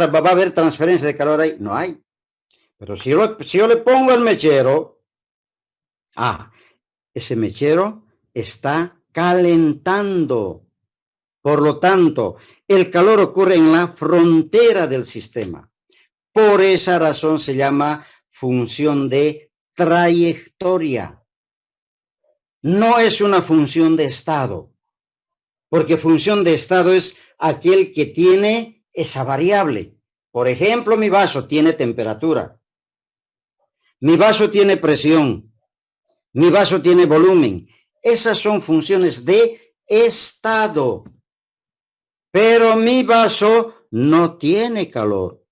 ¿Va a haber transferencia de calor ahí? No hay. Pero si yo le pongo el mechero, ese mechero está calentando. Por lo tanto, el calor ocurre en la frontera del sistema. Por esa razón se llama función de trayectoria. No es una función de estado, porque función de estado es aquel que tiene esa variable. Por ejemplo, mi vaso tiene temperatura, mi vaso tiene presión, mi vaso tiene volumen. Esas son funciones de estado. Pero mi vaso no tiene calor.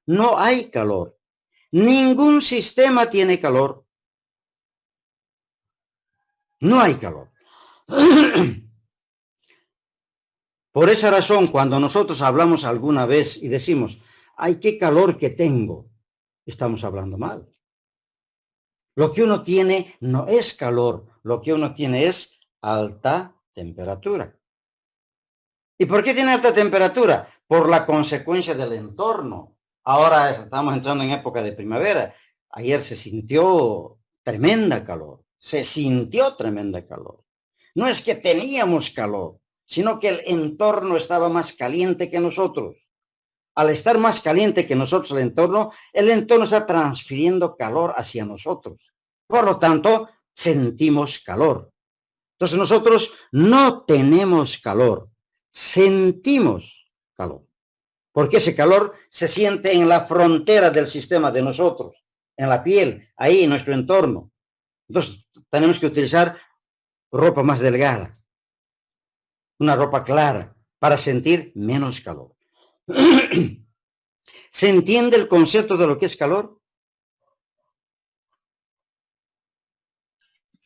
No hay calor. Ningún sistema tiene calor. No hay calor. Por esa razón, cuando nosotros hablamos alguna vez y decimos, ay, qué calor que tengo, estamos hablando mal. Lo que uno tiene no es calor, lo que uno tiene es alta temperatura. ¿Y por qué tiene alta temperatura? Por la consecuencia del entorno. Ahora estamos entrando en época de primavera. Ayer se sintió tremenda calor. Se sintió tremenda calor. No es que teníamos calor, sino que el entorno estaba más caliente que nosotros. Al estar más caliente que nosotros el entorno está transfiriendo calor hacia nosotros. Por lo tanto, sentimos calor. Entonces nosotros no tenemos calor, sentimos calor. Porque ese calor se siente en la frontera del sistema de nosotros, en la piel, ahí en nuestro entorno. Entonces tenemos que utilizar ropa más delgada, una ropa clara, para sentir menos calor. ¿Se entiende el concepto de lo que es calor?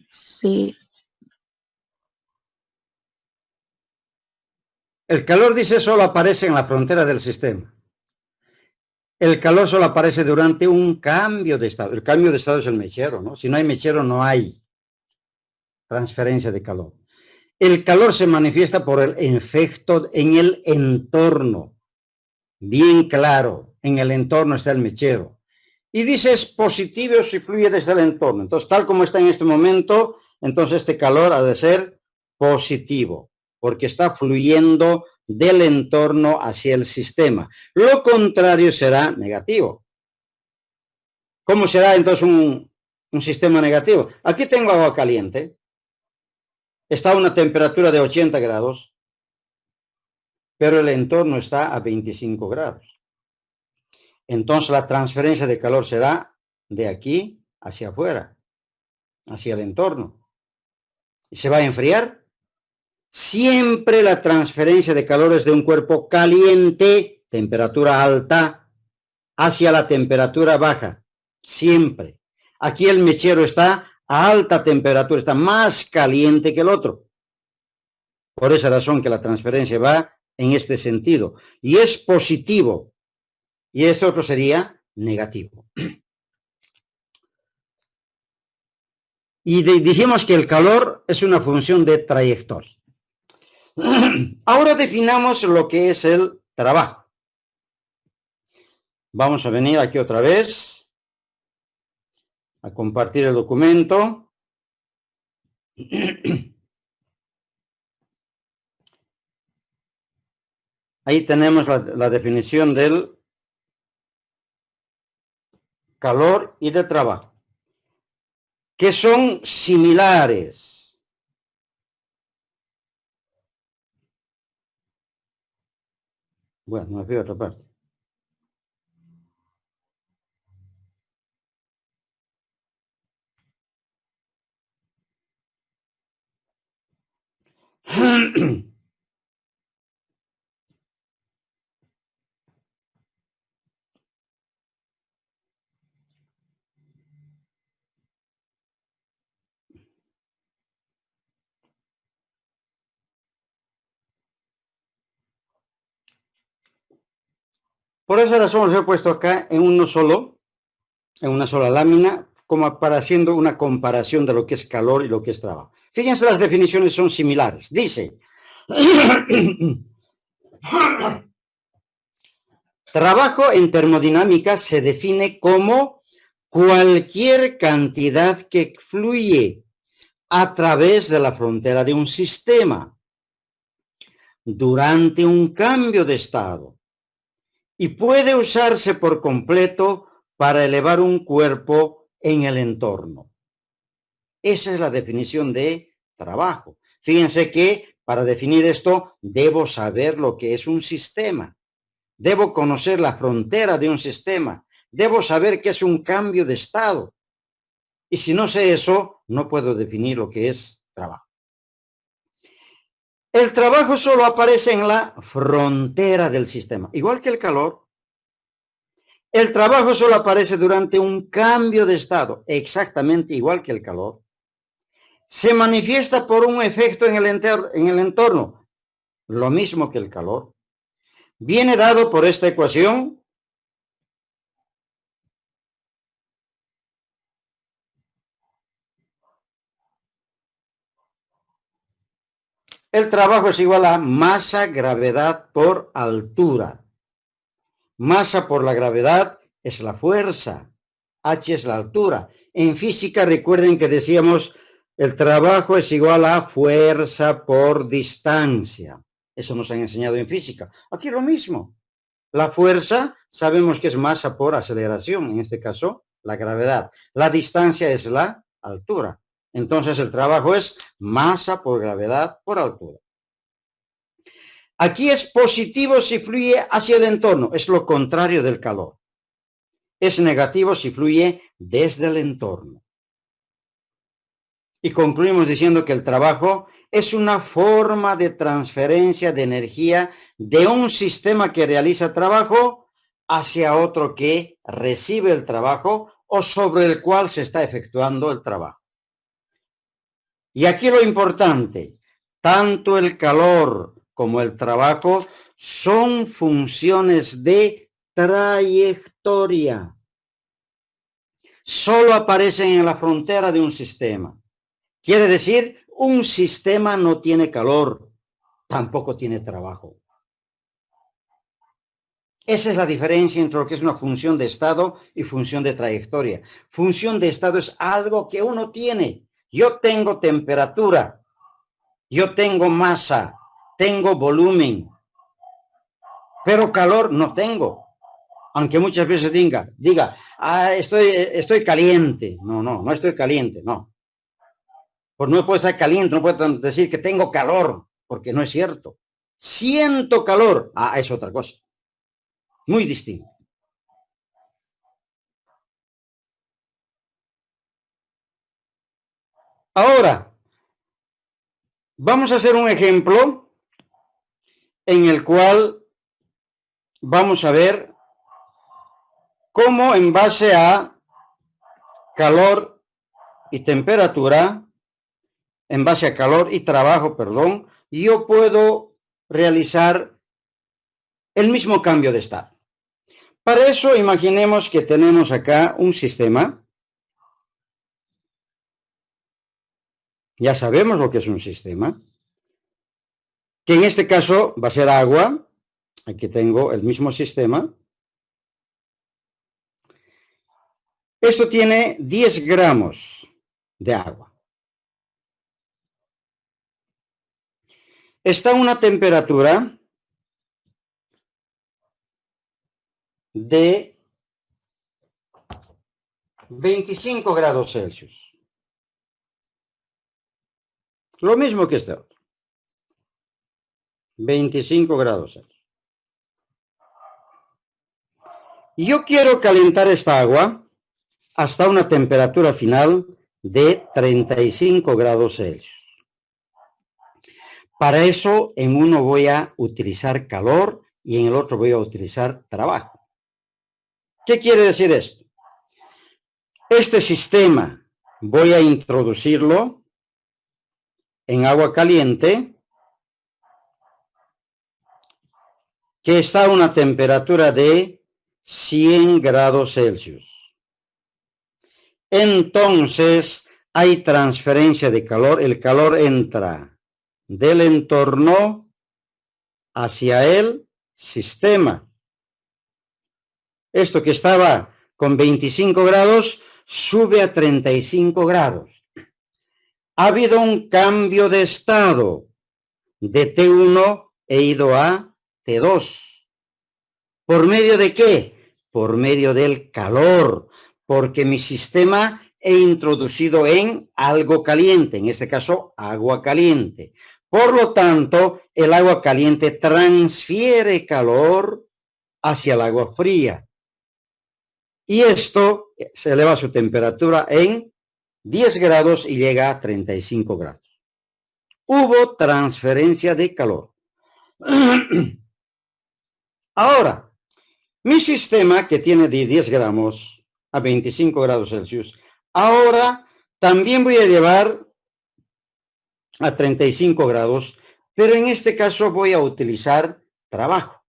Sí. El calor, dice, solo aparece en la frontera del sistema. El calor solo aparece durante un cambio de estado. El cambio de estado es el mechero, ¿no? Si no hay mechero, no hay transferencia de calor. El calor se manifiesta por el efecto en el entorno. Bien claro, en el entorno está el mechero. Y dice es positivo si fluye desde el entorno. Entonces, tal como está en este momento, entonces este calor ha de ser positivo, porque está fluyendo del entorno hacia el sistema. Lo contrario será negativo. ¿Cómo será entonces un sistema negativo? Aquí tengo agua caliente. Está a una temperatura de 80 grados, pero el entorno está a 25 grados. Entonces la transferencia de calor será de aquí hacia afuera, hacia el entorno. ¿Y se va a enfriar? Siempre la transferencia de calor es de un cuerpo caliente, temperatura alta, hacia la temperatura baja. Siempre. Aquí el mechero está a alta temperatura, está más caliente que el otro. Por esa razón que la transferencia va en este sentido. Y es positivo. Y este otro sería negativo. Y dijimos que el calor es una función de trayectoria. Ahora definamos lo que es el trabajo. Vamos a venir aquí otra vez a compartir el documento. Ahí tenemos la definición del calor y del trabajo, que son similares. Bueno, me fui a otra parte. Por esa razón los he puesto acá en uno solo, en una sola lámina, como para haciendo una comparación de lo que es calor y lo que es trabajo. Fíjense, las definiciones son similares. Dice, Trabajo en termodinámica se define como cualquier cantidad que fluye a través de la frontera de un sistema durante un cambio de estado y puede usarse por completo para elevar un cuerpo en el entorno. Esa es la definición de trabajo. Fíjense que para definir esto debo saber lo que es un sistema. Debo conocer la frontera de un sistema. Debo saber qué es un cambio de estado. Y si no sé eso, no puedo definir lo que es trabajo. El trabajo solo aparece en la frontera del sistema, igual que el calor. El trabajo solo aparece durante un cambio de estado, exactamente igual que el calor. Se manifiesta por un efecto en el entorno, lo mismo que el calor. Viene dado por esta ecuación. El trabajo es igual a masa, gravedad por altura. Masa por la gravedad es la fuerza. H es la altura. En física recuerden que decíamos el trabajo es igual a fuerza por distancia. Eso nos han enseñado en física. Aquí lo mismo. La fuerza sabemos que es masa por aceleración, en este caso la gravedad. La distancia es la altura. Entonces el trabajo es masa por gravedad por altura. Aquí es positivo si fluye hacia el entorno, es lo contrario del calor. Es negativo si fluye desde el entorno. Y concluimos diciendo que el trabajo es una forma de transferencia de energía de un sistema que realiza trabajo hacia otro que recibe el trabajo o sobre el cual se está efectuando el trabajo. Y aquí lo importante, tanto el calor como el trabajo son funciones de trayectoria. Solo aparecen en la frontera de un sistema. Quiere decir, un sistema no tiene calor, tampoco tiene trabajo. Esa es la diferencia entre lo que es una función de estado y función de trayectoria. Función de estado es algo que uno tiene. Yo tengo temperatura, yo tengo masa, tengo volumen, pero calor no tengo. Aunque muchas veces diga, estoy caliente. No estoy caliente, no. Pues no puedo estar caliente, no puedo decir que tengo calor, porque no es cierto. Siento calor, es otra cosa. Muy distinto. Ahora, vamos a hacer un ejemplo en el cual vamos a ver cómo en base a calor y temperatura, en base a calor y trabajo, perdón, yo puedo realizar el mismo cambio de estado. Para eso, imaginemos que tenemos acá un sistema. Ya sabemos lo que es un sistema, que en este caso va a ser agua. Aquí tengo el mismo sistema. Esto tiene 10 gramos de agua. Está a una temperatura de 25 grados Celsius. Lo mismo que este otro. 25 grados Celsius. Y yo quiero calentar esta agua hasta una temperatura final de 35 grados Celsius. Para eso, en uno voy a utilizar calor y en el otro voy a utilizar trabajo. ¿Qué quiere decir esto? Este sistema voy a introducirlo en agua caliente que está a una temperatura de 100 grados Celsius. Entonces, hay transferencia de calor. El calor entra del entorno hacia el sistema. Esto que estaba con 25 grados sube a 35 grados. Ha habido un cambio de estado. De T1 he ido a T2. ¿Por medio de qué? Por medio del calor, porque mi sistema he introducido en algo caliente, en este caso agua caliente. Por lo tanto, el agua caliente transfiere calor hacia el agua fría. Y esto se eleva su temperatura en 10 grados y llega a 35 grados. Hubo transferencia de calor. Ahora, mi sistema, que tiene de 10 gramos a 25 grados Celsius, ahora también voy a llevar a 35 grados, pero en este caso voy a utilizar trabajo.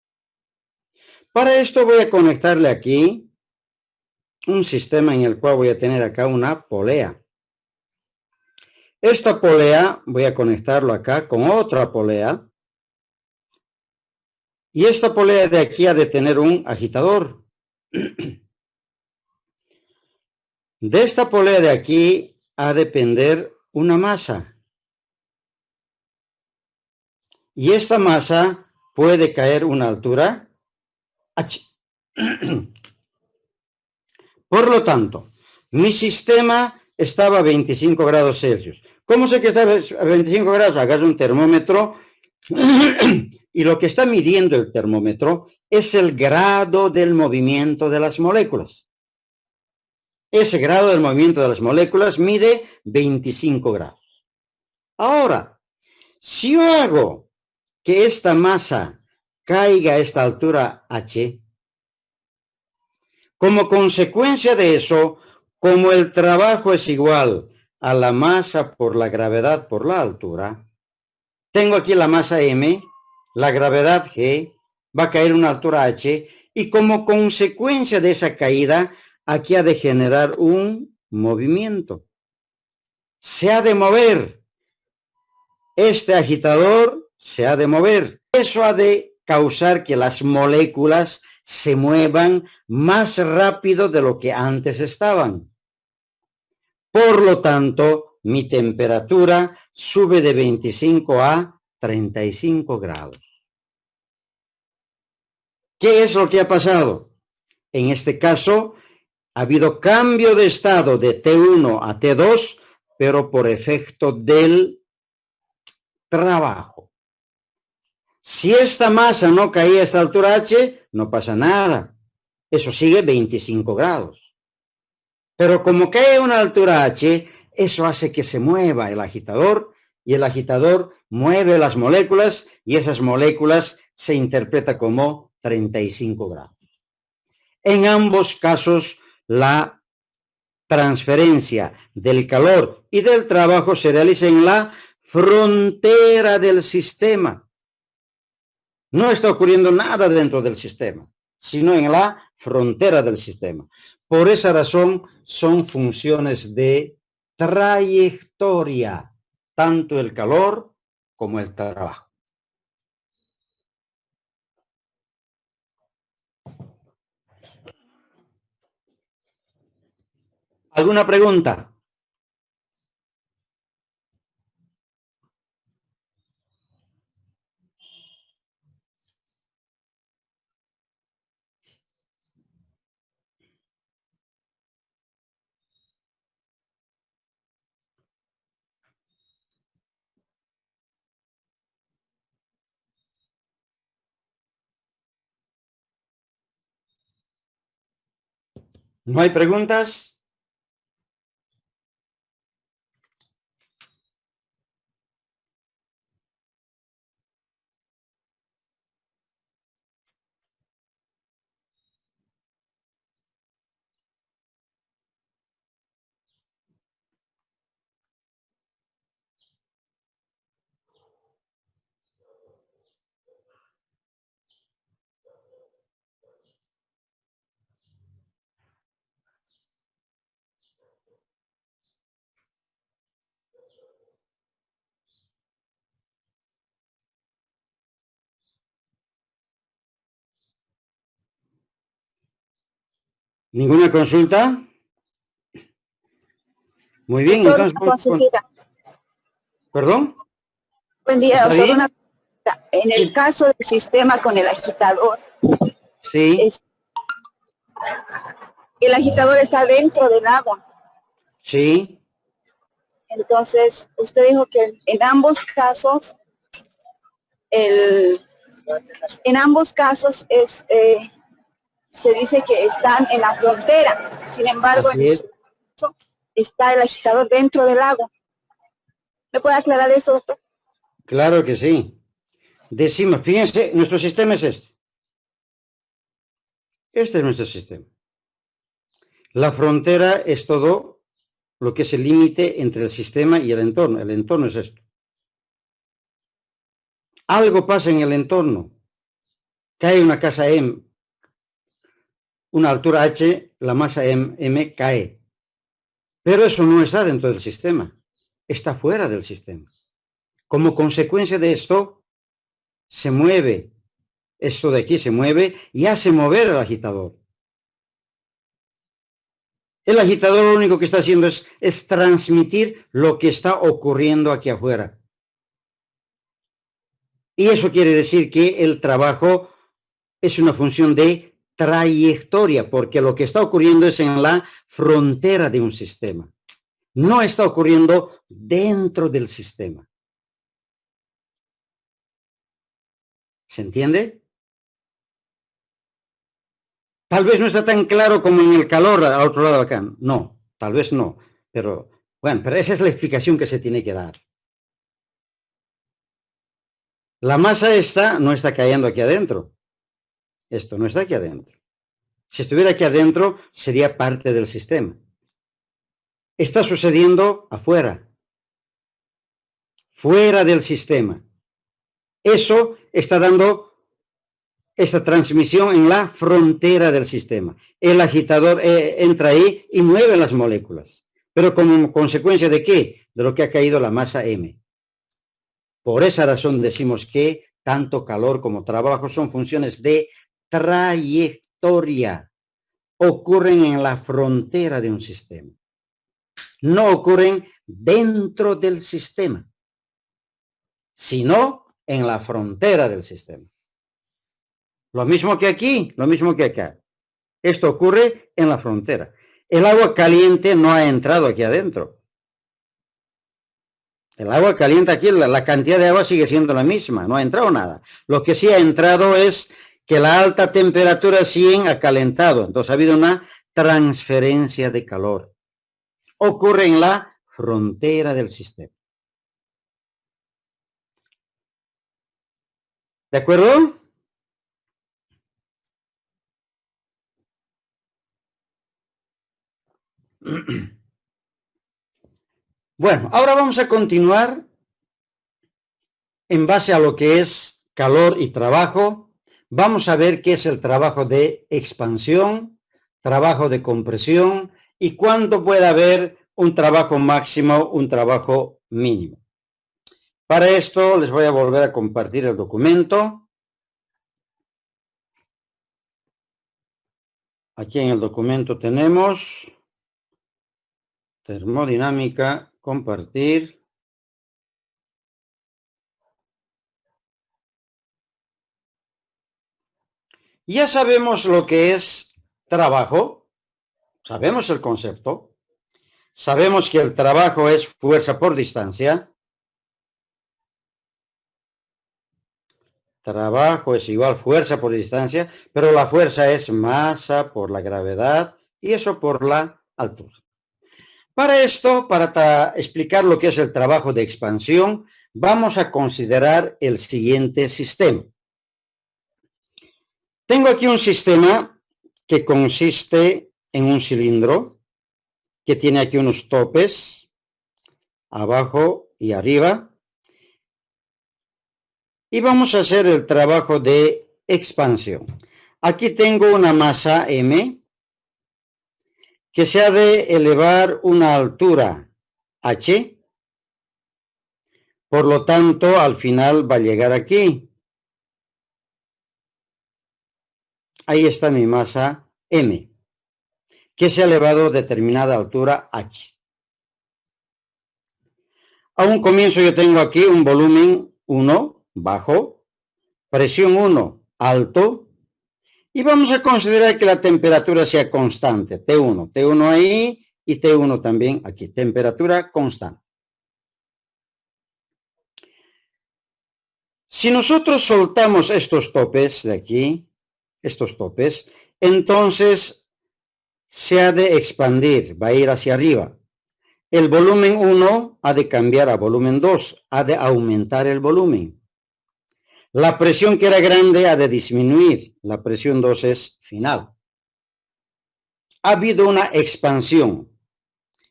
Para esto voy a conectarle aquí un sistema en el cual voy a tener acá una polea. Esta polea voy a conectarlo acá con otra polea. Y esta polea de aquí ha de tener un agitador. De esta polea de aquí ha de pender una masa. Y esta masa puede caer una altura H. Por lo tanto, mi sistema estaba a 25 grados Celsius. ¿Cómo sé que está a 25 grados? Hagas un termómetro y lo que está midiendo el termómetro es el grado del movimiento de las moléculas. Ese grado del movimiento de las moléculas mide 25 grados. Ahora, si yo hago que esta masa caiga a esta altura H, como consecuencia de eso, como el trabajo es igual a la masa por la gravedad por la altura, tengo aquí la masa M, la gravedad G, va a caer a una altura H, y como consecuencia de esa caída, aquí ha de generar un movimiento. Se ha de mover. Este agitador se ha de mover. Eso ha de causar que las moléculas se muevan más rápido de lo que antes estaban. Por lo tanto, mi temperatura sube de 25 a 35 grados. ¿Qué es lo que ha pasado? En este caso, ha habido cambio de estado de T1 a T2, pero por efecto del trabajo. Si esta masa no caía a esta altura H, no pasa nada. Eso sigue 25 grados. Pero como cae a una altura H, eso hace que se mueva el agitador y el agitador mueve las moléculas y esas moléculas se interpreta como 35 grados. En ambos casos, la transferencia del calor y del trabajo se realiza en la frontera del sistema. No está ocurriendo nada dentro del sistema, sino en la frontera del sistema. Por esa razón son funciones de trayectoria, tanto el calor como el trabajo. ¿Alguna pregunta? ¿No hay preguntas? ¿Ninguna consulta? Muy bien, Doctor, entonces... una consultita. ¿Perdón? Buen día, ¿Está doctor. bien? Una consulta. En el caso del sistema con el agitador, Sí, el agitador está dentro del agua. sí, Entonces, usted dijo que en ambos casos, el, en ambos casos se dice que están en la frontera. Sin embargo, en así el es. segundo caso, está el agitador dentro del agua. ¿Me puede aclarar eso, doctor? Claro que sí. Decimos, fíjense, nuestro sistema es este. Este es nuestro sistema. La frontera es todo lo que es el límite entre el sistema y el entorno. El entorno es esto. Algo pasa en el entorno. Cae una casa M, una altura H, la masa M cae. Pero eso no está dentro del sistema. Está fuera del sistema. Como consecuencia de esto, se mueve. Esto de aquí se mueve y hace mover al agitador. El agitador lo único que está haciendo es transmitir lo que está ocurriendo aquí afuera. Y eso quiere decir que el trabajo es una función de trayectoria, porque lo que está ocurriendo es en la frontera de un sistema. No está ocurriendo dentro del sistema. ¿Se entiende? Tal vez no está tan claro como en el calor al otro lado de acá. No, tal vez no. Pero bueno, pero esa es la explicación que se tiene que dar. La masa esta no está cayendo aquí adentro. Esto no está aquí adentro. Si estuviera aquí adentro, sería parte del sistema. Está sucediendo afuera, fuera del sistema. Eso está dando esta transmisión en la frontera del sistema. El agitador entra ahí y mueve las moléculas. ¿Pero como consecuencia de qué? De lo que ha caído la masa M. Por esa razón decimos que tanto calor como trabajo son funciones de trayectoria. Ocurren en la frontera de un sistema. No ocurren dentro del sistema, sino en la frontera del sistema. Lo mismo que aquí, lo mismo que acá. Esto ocurre en la frontera. El agua caliente no ha entrado aquí adentro. El agua caliente aquí, la cantidad de agua sigue siendo la misma, no ha entrado nada. Lo que sí ha entrado es que la alta temperatura 100 ha calentado, entonces ha habido una transferencia de calor. Ocurre en la frontera del sistema. ¿De acuerdo? Bueno, ahora vamos a continuar en base a lo que es calor y trabajo. Vamos a ver qué es el trabajo de expansión, trabajo de compresión y cuándo puede haber un trabajo máximo, un trabajo mínimo. Para esto les voy a volver a compartir el documento. Aquí en el documento tenemos termodinámica, compartir. Ya sabemos lo que es trabajo, sabemos el concepto, sabemos que el trabajo es fuerza por distancia. Trabajo es igual fuerza por distancia, pero la fuerza es masa por la gravedad y eso por la altura. Para esto, para explicar lo que es el trabajo de expansión, vamos a considerar el siguiente sistema. Tengo aquí un sistema que consiste en un cilindro que tiene aquí unos topes, abajo y arriba. Y vamos a hacer el trabajo de expansión. Aquí tengo una masa M que se ha de elevar una altura H. Por lo tanto, al final va a llegar aquí. Ahí está mi masa M. que se ha elevado a determinada altura H. A un comienzo yo tengo aquí un volumen 1 bajo, presión 1 alto, y vamos a considerar que la temperatura sea constante, T1, T1 ahí y T1 también aquí, temperatura constante. Si nosotros soltamos estos topes de aquí, estos topes, entonces se ha de expandir, va a ir hacia arriba. El volumen 1 ha de cambiar a volumen 2, ha de aumentar el volumen. La presión que era grande ha de disminuir, la presión 2 es final. Ha habido una expansión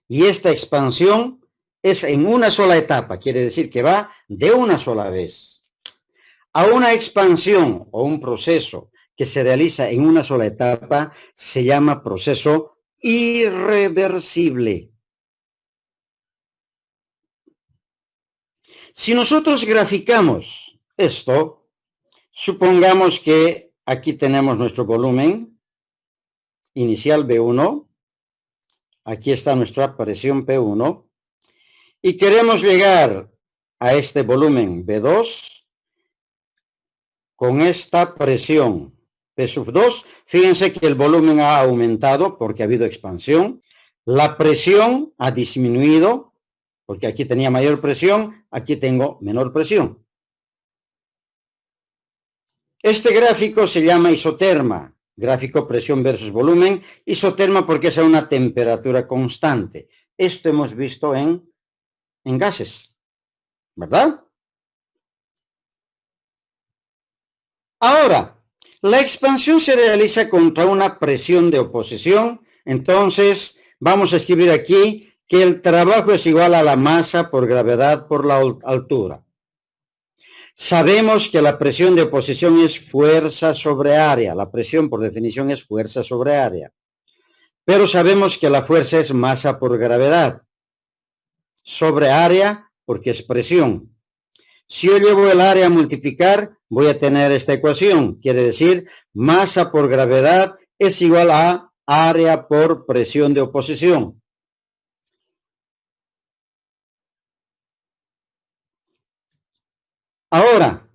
y esta expansión es en una sola etapa, quiere decir que va de una sola vez. A una expansión o un proceso que se realiza en una sola etapa se llama proceso irreversible. Si nosotros graficamos esto, supongamos que aquí tenemos nuestro volumen inicial B1, aquí está nuestra presión P1, y queremos llegar a este volumen B2 con esta presión P2. Fíjense que el volumen ha aumentado porque ha habido expansión, la presión ha disminuido, porque aquí tenía mayor presión, aquí tengo menor presión. Este gráfico se llama isoterma, gráfico presión versus volumen, isoterma porque es a una temperatura constante. Esto hemos visto en gases, ¿verdad? Ahora, la expansión se realiza contra una presión de oposición, entonces vamos a escribir aquí que el trabajo es igual a la masa por gravedad por la altura. Sabemos que la presión de oposición es fuerza sobre área. La presión, por definición, es fuerza sobre área. Pero sabemos que la fuerza es masa por gravedad. Sobre área, porque es presión. Si yo llevo el área a multiplicar, voy a tener esta ecuación. Quiere decir, masa por gravedad es igual a área por presión de oposición. Ahora,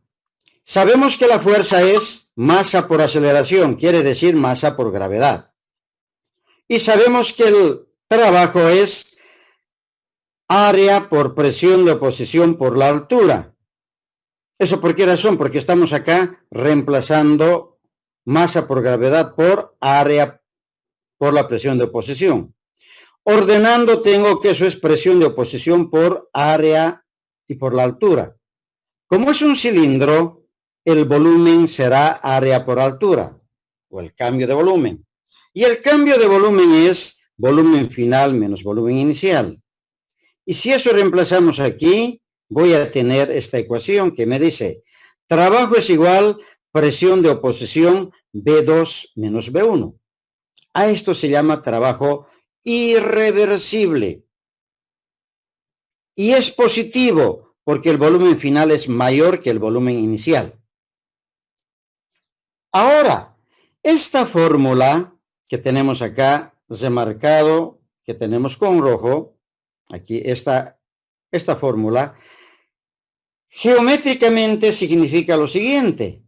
sabemos que la fuerza es masa por aceleración, quiere decir masa por gravedad. Y sabemos que el trabajo es área por presión de oposición por la altura. ¿Eso por qué razón? Porque estamos acá reemplazando masa por gravedad por área por la presión de oposición. Ordenando tengo que eso es presión de oposición por área y por la altura. Como es un cilindro, el volumen será área por altura, o el cambio de volumen. Y el cambio de volumen es volumen final menos volumen inicial. Y si eso reemplazamos aquí, voy a tener esta ecuación que me dice, trabajo es igual presión de oposición B2 menos B1. A esto se llama trabajo irreversible. Y es positivo, porque el volumen final es mayor que el volumen inicial. Ahora, esta fórmula que tenemos acá remarcado, que tenemos con rojo, aquí esta fórmula, geométricamente significa lo siguiente.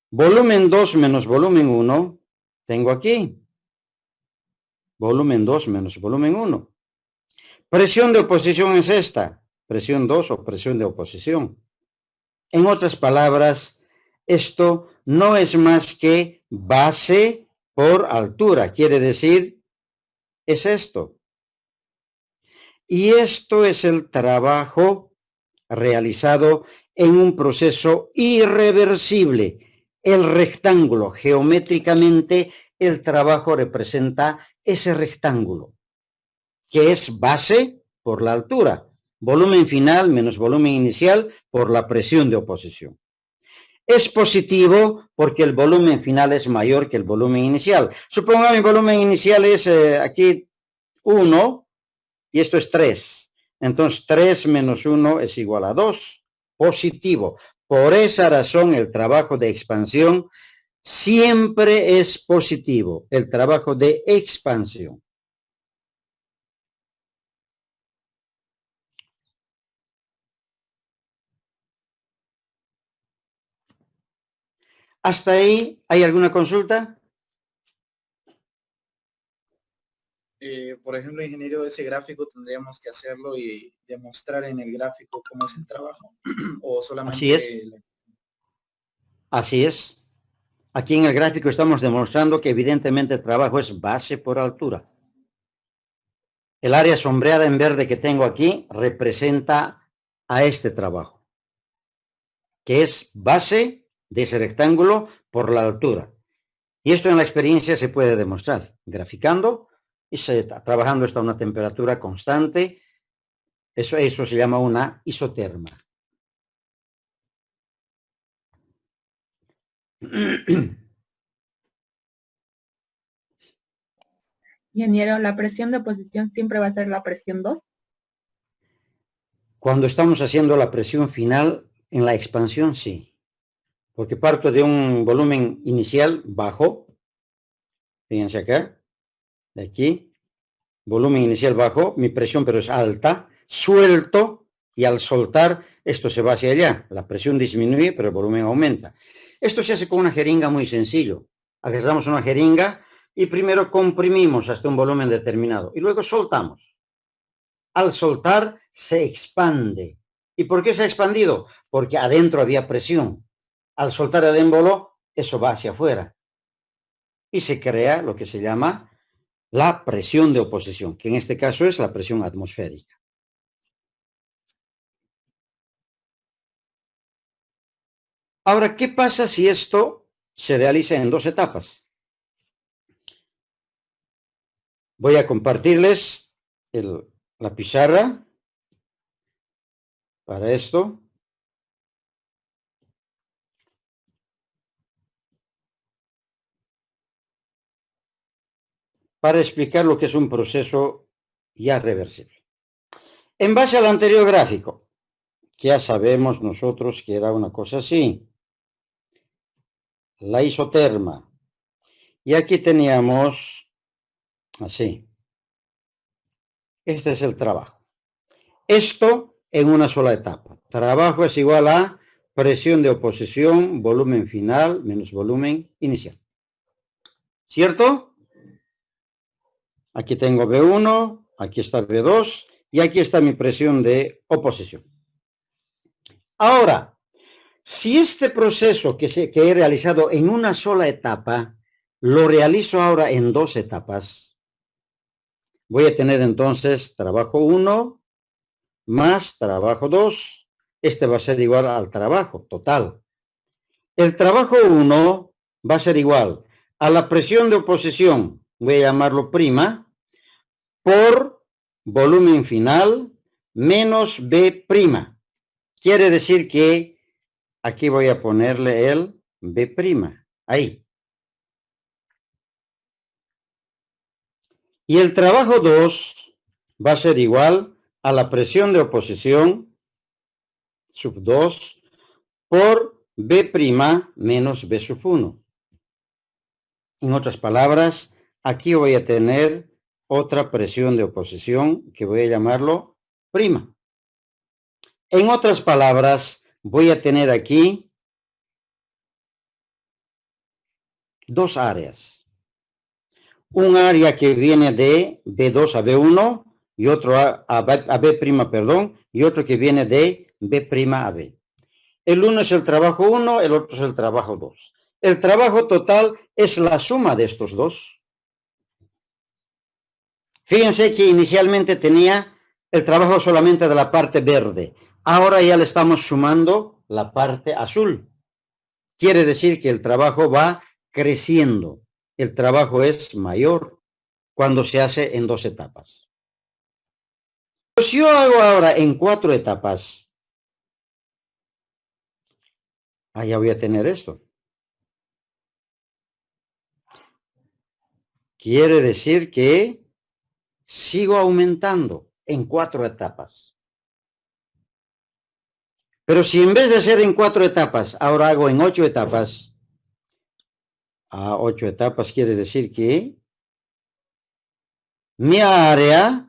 Volumen 2 menos volumen 1, tengo aquí. Volumen 2 menos volumen 1. Presión de oposición es esta, presión 2 o presión de oposición. En otras palabras, esto no es más que base por altura, quiere decir, es esto. Y esto es el trabajo realizado en un proceso irreversible. El rectángulo, geométricamente, el trabajo representa ese rectángulo, que es base por la altura, volumen final menos volumen inicial por la presión de oposición. Es positivo porque el volumen final es mayor que el volumen inicial. Supongamos que el volumen inicial es aquí 1 y esto es 3. Entonces 3 menos 1 es igual a 2. Positivo. Por esa razón el trabajo de expansión siempre es positivo, el trabajo de expansión. ¿Hasta ahí hay alguna consulta? Por ejemplo, ingeniero, ese gráfico tendríamos que hacerlo y demostrar en el gráfico cómo es el trabajo. O solamente... Así es. Así es. Aquí en el gráfico estamos demostrando que evidentemente el trabajo es base por altura. El área sombreada en verde que tengo aquí representa a este trabajo, que es base de ese rectángulo por la altura. Y esto en la experiencia se puede demostrar, graficando y trabajando hasta una temperatura constante. Eso se llama una isoterma. Ingeniero, ¿la presión de oposición siempre va a ser la presión 2? Cuando estamos haciendo la presión final en la expansión, sí. Porque parto de un volumen inicial bajo. Fíjense acá. De aquí. Volumen inicial bajo. Mi presión pero es alta. Suelto. Y al soltar, esto se va hacia allá. La presión disminuye, pero el volumen aumenta. Esto se hace con una jeringa muy sencillo. Agarramos una jeringa y primero comprimimos hasta un volumen determinado. Y luego soltamos. Al soltar, se expande. ¿Y por qué se ha expandido? Porque adentro había presión. Al soltar el émbolo, eso va hacia afuera. Y se crea lo que se llama la presión de oposición, que en este caso es la presión atmosférica. Ahora, ¿qué pasa si esto se realiza en 2 etapas? Voy a compartirles la pizarra para esto. Para explicar lo que es un proceso ya reversible. En base al anterior gráfico, ya sabemos nosotros que era una cosa así. La isoterma. Y aquí teníamos así. Este es el trabajo. Esto en una sola etapa. Trabajo es igual a presión de oposición, volumen final menos volumen inicial. ¿Cierto? Aquí tengo V1, aquí está V2 y aquí está mi presión de oposición. Ahora, si este proceso que he realizado en una sola etapa, lo realizo ahora en 2 etapas, voy a tener entonces trabajo 1 más trabajo 2. Este va a ser igual al trabajo total. El trabajo 1 va a ser igual a la presión de oposición, voy a llamarlo prima, por volumen final menos B prima. Quiere decir que aquí voy a ponerle el B prima, ahí. Y el trabajo 2 va a ser igual a la presión de oposición sub 2 por B prima menos B sub 1. En otras palabras, aquí voy a tener otra presión de oposición que voy a llamarlo prima. En otras palabras, voy a tener aquí 2 áreas. Un área que viene de B2 a B1 y otro a B', perdón, y otro que viene de B' a B. El uno es el trabajo 1, el otro es el trabajo 2. El trabajo total es la suma de estos 2. Fíjense que inicialmente tenía el trabajo solamente de la parte verde. Ahora ya le estamos sumando la parte azul. Quiere decir que el trabajo va creciendo. El trabajo es mayor cuando se hace en 2 etapas. Pues yo hago ahora en 4 etapas. Ya voy a tener esto. Quiere decir que sigo aumentando en 4 etapas. Pero si en vez de ser en 4 etapas, ahora hago en 8 etapas, a 8 etapas quiere decir que mi área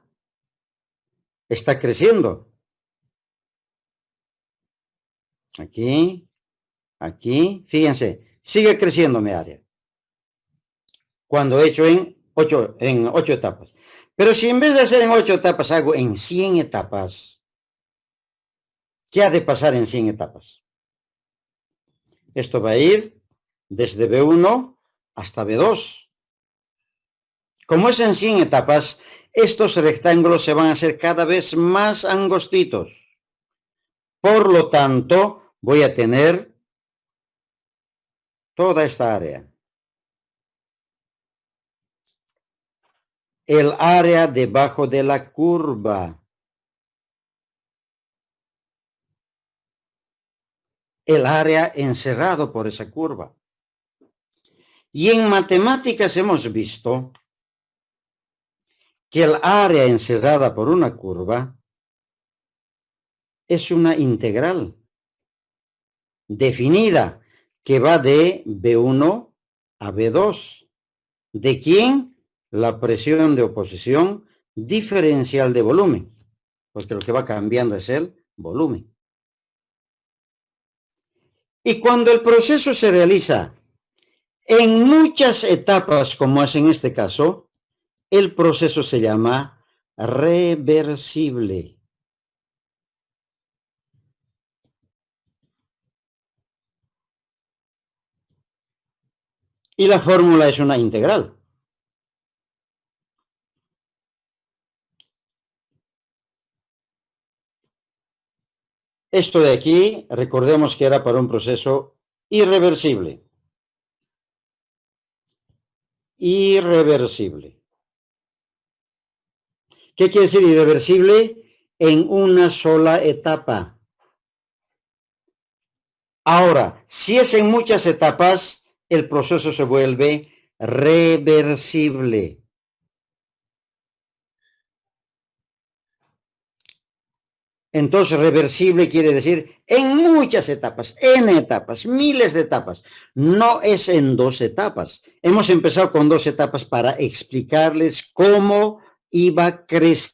está creciendo. Aquí, aquí, fíjense, sigue creciendo mi área. Cuando he hecho en 8 etapas. Pero si en vez de hacer en 8 etapas hago en 100 etapas, ¿qué ha de pasar en 100 etapas? Esto va a ir desde B1 hasta B2. Como es en 100 etapas, estos rectángulos se van a hacer cada vez más angostitos. Por lo tanto, voy a tener toda esta área. El área debajo de la curva. El área encerrado por esa curva. Y en matemáticas hemos visto que el área encerrada por una curva es una integral definida que va de B1 a B2. ¿De quién? La presión de oposición diferencial de volumen, porque lo que va cambiando es el volumen. Y cuando el proceso se realiza en muchas etapas, como es en este caso, el proceso se llama reversible. Y la fórmula es una integral. Esto de aquí, recordemos que era para un proceso irreversible. Irreversible. ¿Qué quiere decir irreversible? En una sola etapa. Ahora, si es en muchas etapas, el proceso se vuelve reversible. Entonces, reversible quiere decir en muchas etapas, en etapas, miles de etapas. No es en 2 etapas. Hemos empezado con 2 etapas para explicarles cómo iba creciendo